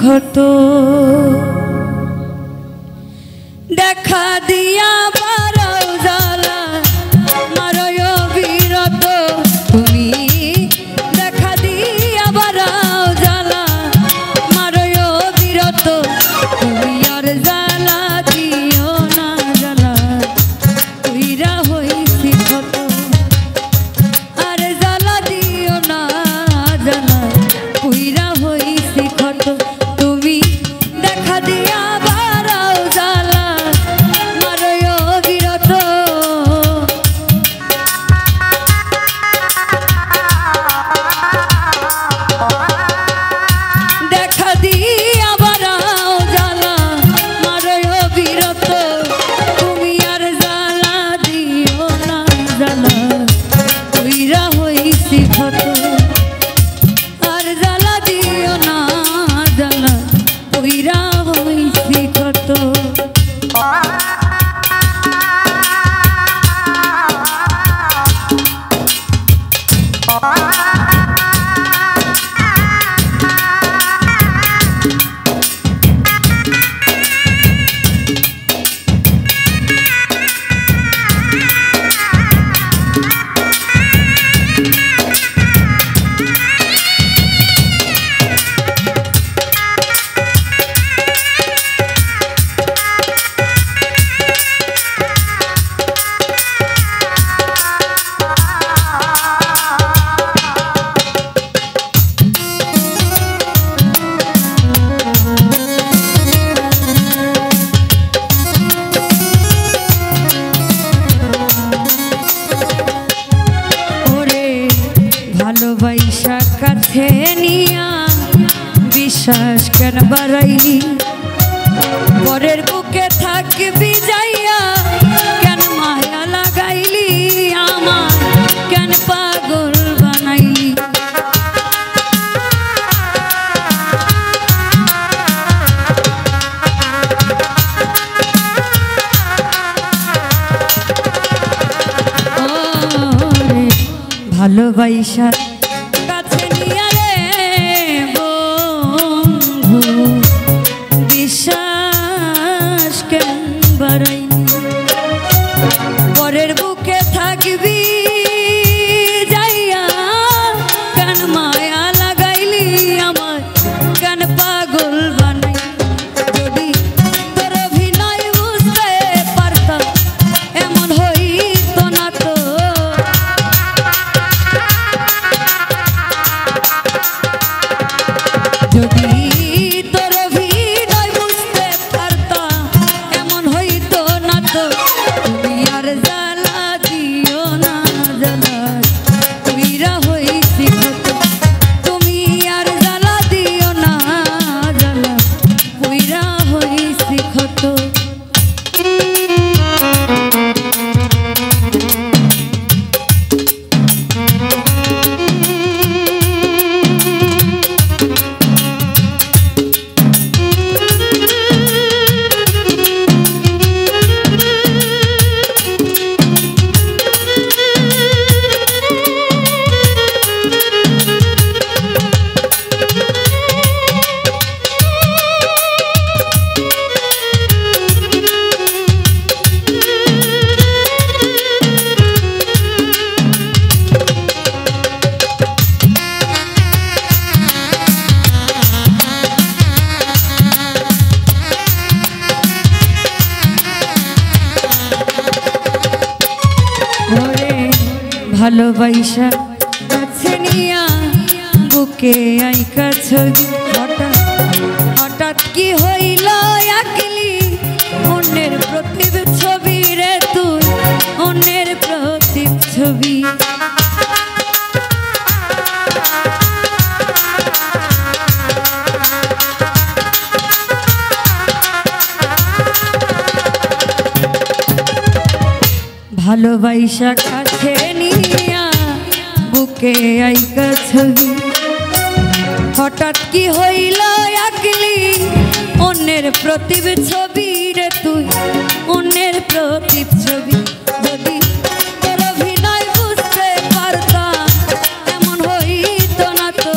ক্ষত দেখা দিয়া বারাও জ্বালা মারয় বিরত তুমি দেখা দিয়া বারাও জ্বালা মারয় বিরত তুমি আর জ্বালা দিও না জ্বালা কইরা হইছি ক্ষত আর জ্বালা দিও না জ্বালা কইরা হইছি ক্ষত তুমি দেখা দিয়া বারাও জ্বালা মারয় বিরত দেখা দিয়া বারাও জ্বালা মারয় বিরত তুমি আর জ্বালা দিও না জ্বালা কইরা হইছি ক্ষত আর জ্বালা দিও না জ্বালা কইরা হইছি ক্ষত ভালোবাসা কাছে নিয়া বিশ্বাস কেন বাড়াইলি পরের বুকে থাকবি যাইয়া কেন মায়া লাগাইলি আমার কেন পাগল বানাইলি ভালোবাসা কাছে নিয়া রে বন্ধু বিশ্বাস কেন বাড়াইলি পরের বুকে থাকবি যাইয়া কেন মায়া লাগাইলি আমার কেন পাগল বানাই যদি তোর অভিনয় বুঝতে পারতাম এমন হইতো না তো যদি তোর অভিনয় বুঝতে পারতাম এমন হইতো না তো তুমি আর জ্বালা দিও না জ্বালা কইরা হইছি ক্ষত তুমি আর জ্বালা দিও না জ্বালা কইরা হইছি ক্ষত ভালোবাসা কাছে নিয়া বুকে আইকা ছবি হঠাৎ কি হইল একলি অন্যের প্রতিব ছবি রে তুই অন্যের প্রতিব ছবি ভালোবাসা কাছে নিয়া বুকে আইকা ছবি হঠাৎ কি হইল একলি অন্যের প্রতিব ছবি রে তুই অন্যের প্রতিব ছবি যদি তোর অভিনয় বুঝতে পারতাম এমন হইতো না তো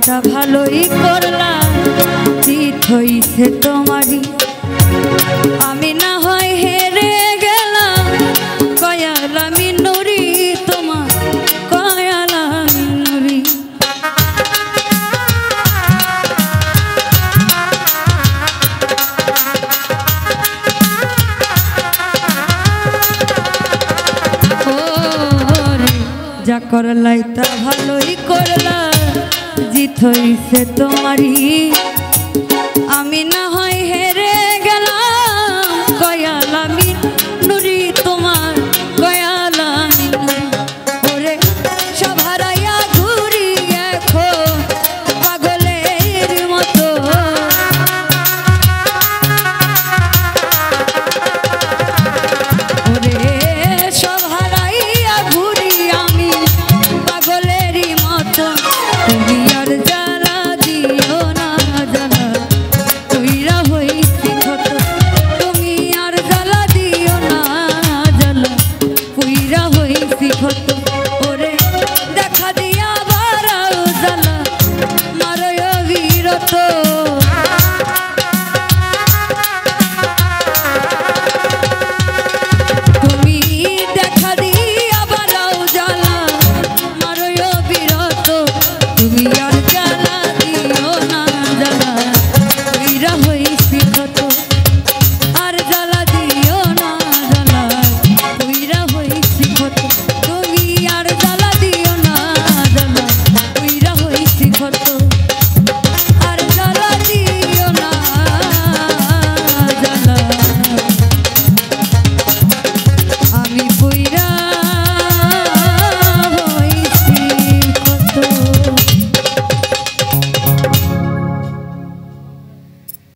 তা ভালোই করলা, জিত হইছে তোমারই। আমি না হয় হেরে গেলাম, কয়াল আমি নুরি তোমার, কয়াল আমি নুরি। যা করলাই তা ভালোই করলা, জিত হইছে তোমারই। আমি না